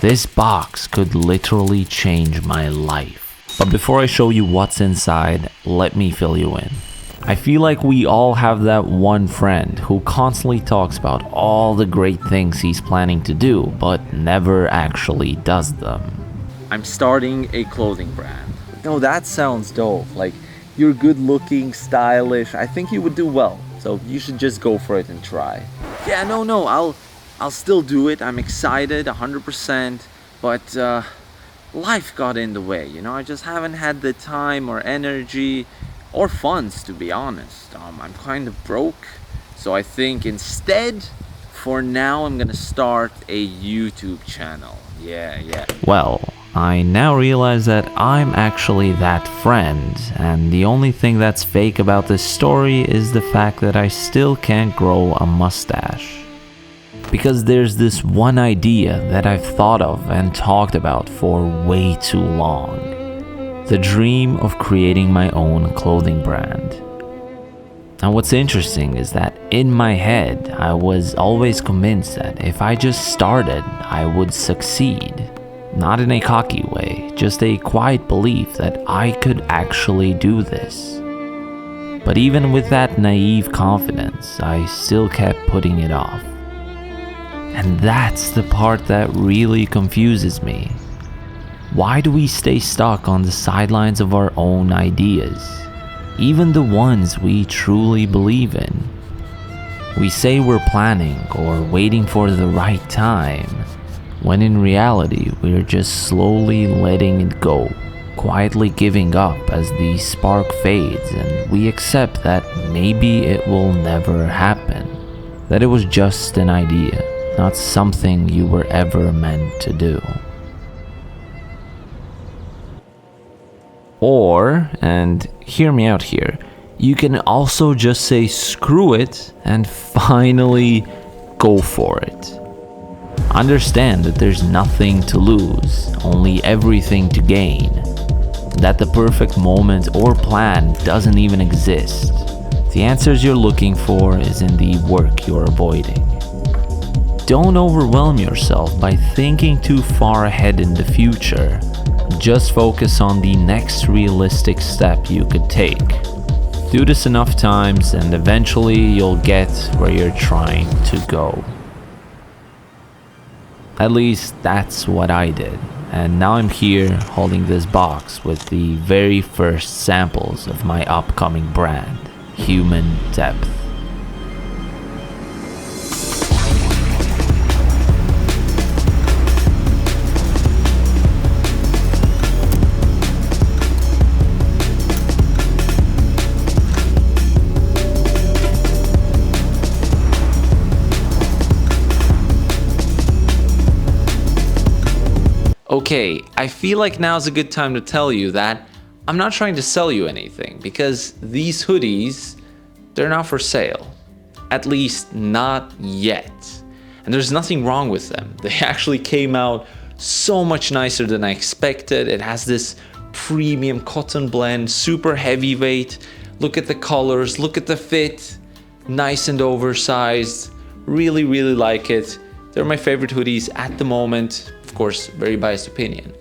This box could literally change my life. But before I show you what's inside, let me fill you in. I feel like we all have that one friend who constantly talks about all the great things he's planning to do, but never actually does them. I'm starting a clothing brand. No, that sounds dope. Like, you're good looking, stylish. I think you would do well. So you should just go for it and try. Yeah, no, I'll still do it. I'm excited, 100%. But life got in the way, you know? I just haven't had the time or energy or funds, to be honest. I'm kind of broke. So I think instead, for now, I'm gonna start a YouTube channel. Yeah. Well, I now realize that I'm actually that friend, and the only thing that's fake about this story is the fact that I still can't grow a mustache. Because there's this one idea that I've thought of and talked about for way too long. The dream of creating my own clothing brand. And what's interesting is that in my head, I was always convinced that if I just started, I would succeed. Not in a cocky way, just a quiet belief that I could actually do this. But even with that naive confidence, I still kept putting it off. And that's the part that really confuses me. Why do we stay stuck on the sidelines of our own ideas, even the ones we truly believe in? We say we're planning or waiting for the right time, when in reality we're just slowly letting it go, quietly giving up as the spark fades and we accept that maybe it will never happen, that it was just an idea, not something you were ever meant to do. Or, and hear me out here, you can also just say screw it and finally go for it. Understand that there's nothing to lose, only everything to gain. That the perfect moment or plan doesn't even exist. The answers you're looking for is in the work you're avoiding. Don't overwhelm yourself by thinking too far ahead in the future. Just focus on the next realistic step you could take. Do this enough times and eventually you'll get where you're trying to go. At least that's what I did. And now I'm here holding this box with the very first samples of my upcoming brand, Human Depth. Okay, I feel like now's a good time to tell you that I'm not trying to sell you anything because these hoodies, they're not for sale. At least not yet. And there's nothing wrong with them. They actually came out so much nicer than I expected. It has this premium cotton blend, super heavyweight. Look at the colors, look at the fit. Nice and oversized. Really like it. They're my favorite hoodies at the moment. Of course, very biased opinion.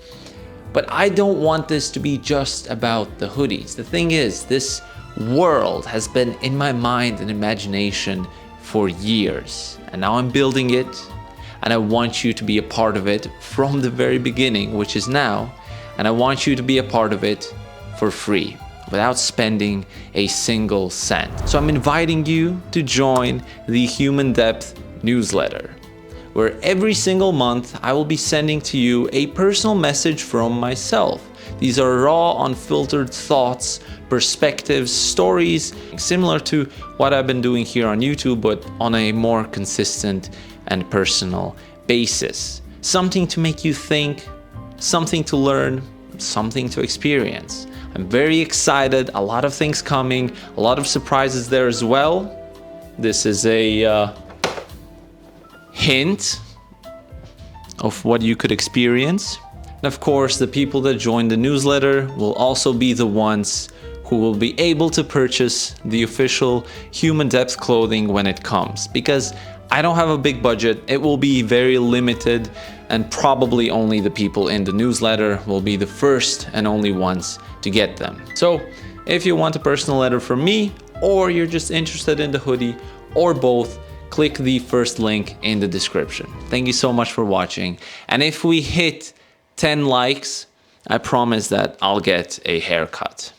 But I don't want this to be just about the hoodies. The thing is, this world has been in my mind and imagination for years. And now I'm building it. And I want you to be a part of it from the very beginning, which is now. And I want you to be a part of it for free, without spending a single cent. So I'm inviting you to join the Human Depth newsletter, where every single month I will be sending to you a personal message from myself. These are raw, unfiltered thoughts, perspectives, stories, similar to what I've been doing here on YouTube, but on a more consistent and personal basis. Something to make you think, something to learn, something to experience. I'm very excited, a lot of things coming, a lot of surprises there as well. This is a hint of what you could experience. And of course, the people that join the newsletter will also be the ones who will be able to purchase the official Human Depth clothing when it comes. Because I don't have a big budget, it will be very limited and probably only the people in the newsletter will be the first and only ones to get them. So if you want a personal letter from me, or you're just interested in the hoodie, or both, click the first link in the description. Thank you so much for watching. And if we hit 10 likes, I promise that I'll get a haircut.